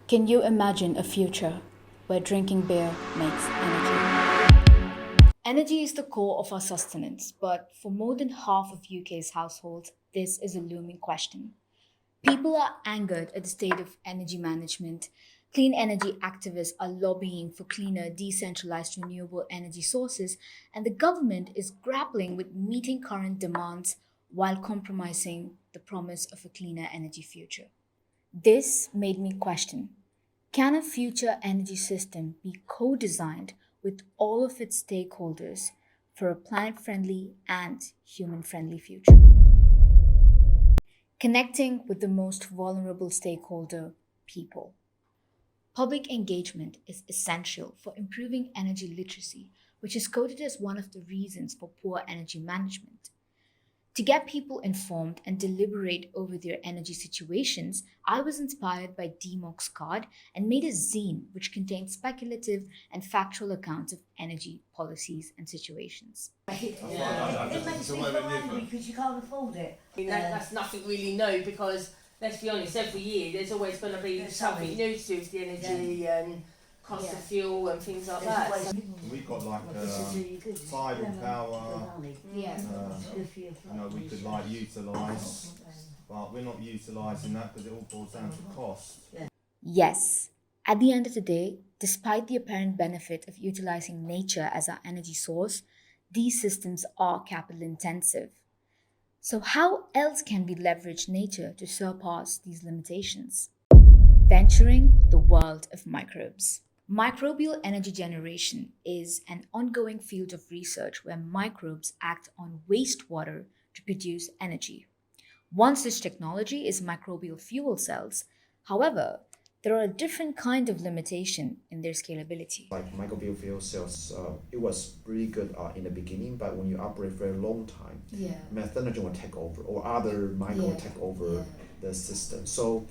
Can you imagine a future where drinking beer makes energy? Energy is the core of our sustenance, but for more than half of UK's households, this is a looming question. People are angered at the state of energy management. Clean energy activists are lobbying for cleaner, decentralized renewable energy sources, and the government is grappling with meeting current demands while compromising the promise of a cleaner energy future. This made me question, can a future energy system be co designed with all of its stakeholders for a planet friendly and human friendly future? Connecting with the most vulnerable stakeholder, people. Public engagement is essential for improving energy literacy, which is quoted as one of the reasons for poor energy management. To get people informed and deliberate over their energy situations, I was inspired by Demox Card and made a zine which contained speculative and factual accounts of energy policies and situations. It makes me so angry because you can't afford it. That's nothing really new because let's be honest, every year there's always going to be There's something something. new to do with the energy and cost of fuel and things like There's that. always We've got like this is really good. tidal power, Yeah. It's good for your we could like utilise, but we're not utilising that because it all boils down to cost. Yes, at the end of the day, despite the apparent benefit of utilizing nature as our energy source, these systems are capital intensive. So, how else can we leverage nature to surpass these limitations? Venturing the world of microbes. Microbial energy generation is an ongoing field of research where microbes act on wastewater to produce energy. One such technology is microbial fuel cells. However, there are a different kind of limitation in their scalability. Like microbial fuel cells, it was really good in the beginning, but when you operate for a long time, Yeah. methanogen will take over or other micro will take over the system. So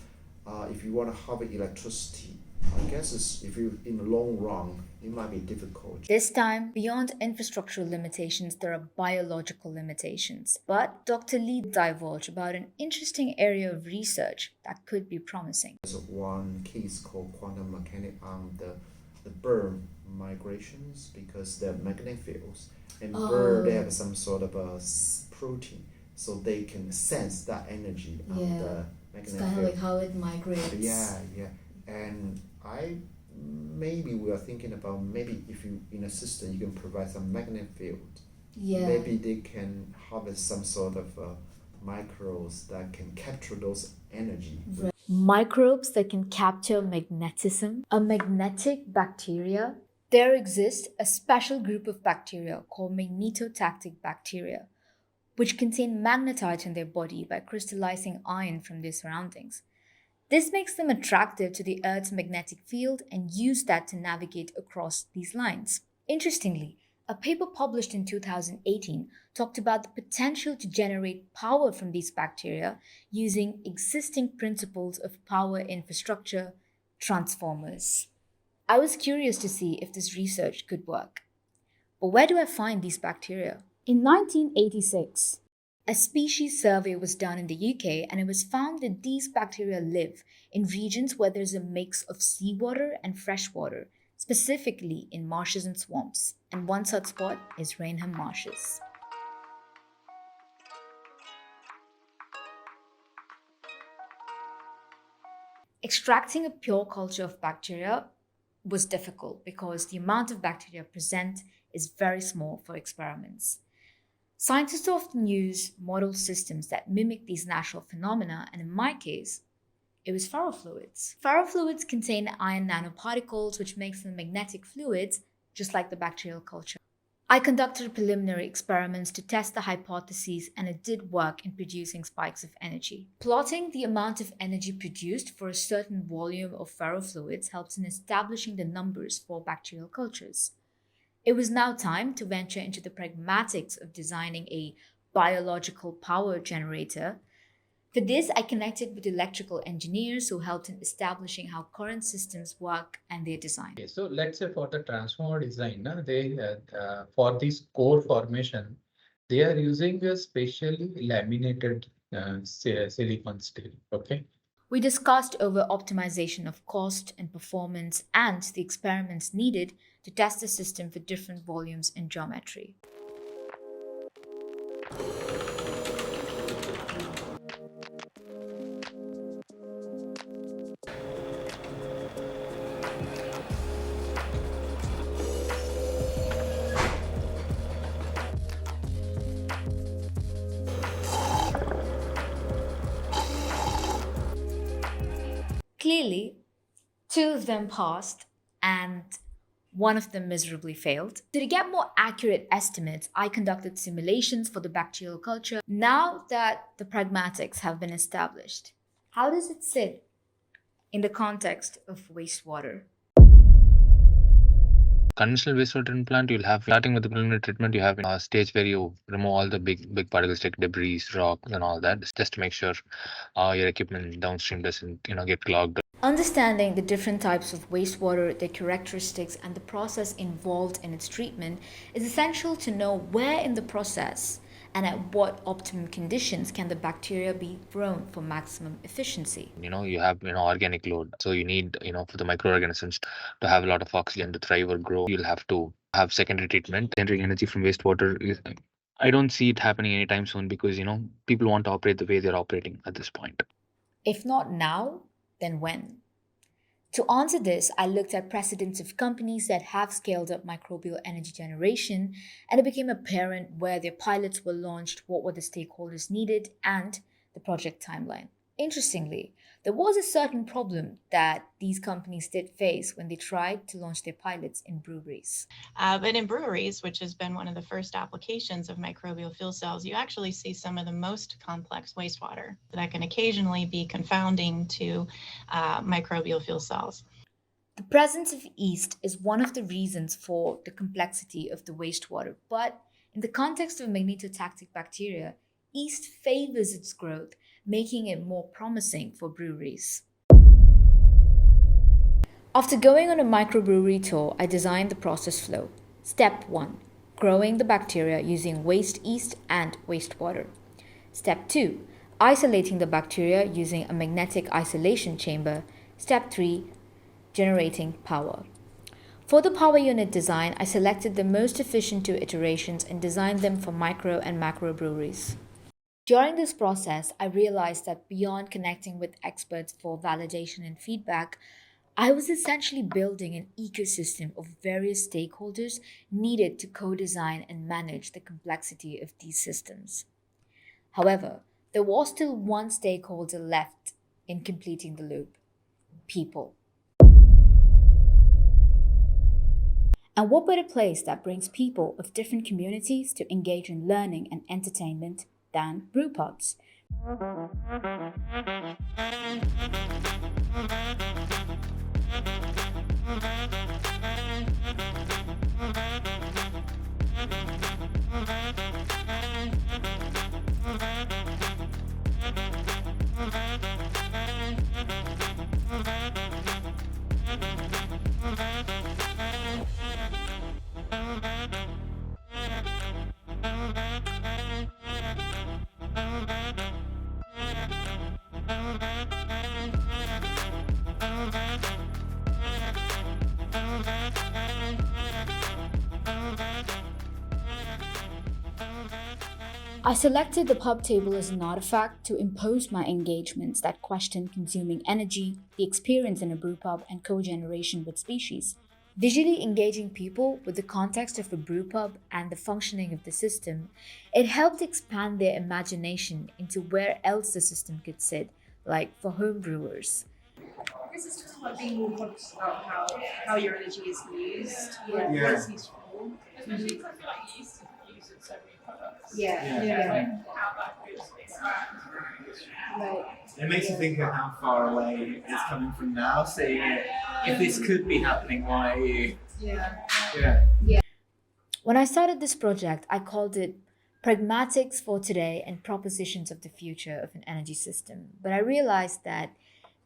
if you want to harvest electricity, I guess if you in the long run, it might be difficult. This time, beyond infrastructural limitations, there are biological limitations. But Dr. Lee divulged about an interesting area of research that could be promising. There's one case called quantum mechanics on the bird migrations because they're magnetic fields. And bird, they have some sort of a protein, so they can sense that energy on the magnetic field. how it migrates. Yeah. And maybe we are thinking about maybe if you in a system you can provide some magnetic field. Maybe they can harvest some sort of microbes that can capture those energy. Microbes that can capture magnetism, a magnetic bacteria. There exists a special group of bacteria called magnetotactic bacteria, which contain magnetite in their body by crystallizing iron from their surroundings. This makes them attractive to the Earth's magnetic field and use that to navigate across these lines. Interestingly, a paper published in 2018 talked about the potential to generate power from these bacteria using existing principles of power infrastructure, transformers. I was curious to see if this research could work. But where do I find these bacteria? In 1986, a species survey was done in the UK and it was found that these bacteria live in regions where there's a mix of seawater and freshwater, specifically in marshes and swamps. And one such spot is Rainham Marshes. Extracting a pure culture of bacteria was difficult because the amount of bacteria present is very small for experiments. Scientists often use model systems that mimic these natural phenomena, and in my case, it was ferrofluids. Ferrofluids contain iron nanoparticles, which makes them magnetic fluids, just like the bacterial culture. I conducted preliminary experiments to test the hypotheses, and it did work in producing spikes of energy. Plotting the amount of energy produced for a certain volume of ferrofluids helps in establishing the numbers for bacterial cultures. It was now time to venture into the pragmatics of designing a biological power generator. For this, I connected with electrical engineers who helped in establishing how current systems work and their design. Okay, so let's say for the transformer design, they for this core formation, they are using a specially laminated silicon steel. Okay, We discussed over optimization of cost and performance and the experiments needed to test the system for different volumes and geometry. Clearly, two of them passed and one of them miserably failed. To get more accurate estimates, I conducted simulations for the bacterial culture. Now that the pragmatics have been established, how does it sit in the context of wastewater? Conventional wastewater treatment plant, you'll have starting with the preliminary treatment, you have a stage where you remove all the big particles like debris, rocks, and all that, just to make sure your equipment downstream doesn't get clogged. Understanding the different types of wastewater, their characteristics, and the process involved in its treatment is essential to know where in the process and at what optimum conditions can the bacteria be grown for maximum efficiency. You have organic load, so you need for the microorganisms to have a lot of oxygen to thrive or grow. You'll have to have secondary treatment. Generating energy from wastewater is, I don't see it happening anytime soon, because people want to operate the way they're operating at this point. If not now, then when? To answer this, I looked at precedents of companies that have scaled up microbial energy generation, and it became apparent where their pilots were launched, what were the stakeholders needed, and the project timeline. Interestingly, there was a certain problem that these companies did face when they tried to launch their pilots in breweries. But in breweries, which has been one of the first applications of microbial fuel cells, you actually see some of the most complex wastewater that can occasionally be confounding to microbial fuel cells. The presence of yeast is one of the reasons for the complexity of the wastewater, but in the context of magnetotactic bacteria, yeast favors its growth, making it more promising for breweries. After going on a microbrewery tour, I designed the process flow. Step 1. Growing the bacteria using waste yeast and wastewater. Step 2. Isolating the bacteria using a magnetic isolation chamber. Step 3. Generating power. For the power unit design, I selected the most efficient 2 iterations and designed them for micro and macro breweries. During this process, I realized that beyond connecting with experts for validation and feedback, I was essentially building an ecosystem of various stakeholders needed to co-design and manage the complexity of these systems. However, there was still one stakeholder left in completing the loop: people. And what better place that brings people of different communities to engage in learning and entertainment than brewpubs? I selected the pub table as an artifact to impose my engagements that question consuming energy, the experience in a brewpub, and co-generation with species. Visually engaging people with the context of a brewpub and the functioning of the system, it helped expand their imagination into where else the system could sit, like for home brewers. This is just about being more conscious about how your energy is used, what Yeah. it's used for. Especially because I feel like yeast is used in so many products. Yeah. Like how that feels to expand. Right. It makes you think of how far away it's coming from now, seeing it. If this could be happening, why are you? Yeah. When I started this project, I called it Pragmatics for Today and Propositions of the Future of an Energy System. But I realized that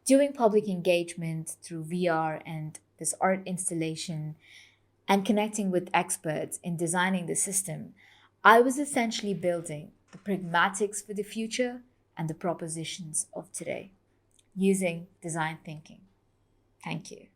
doing public engagement through VR and this art installation and connecting with experts in designing the system, I was essentially building the pragmatics for the future and the propositions of today. using design thinking. Thank you.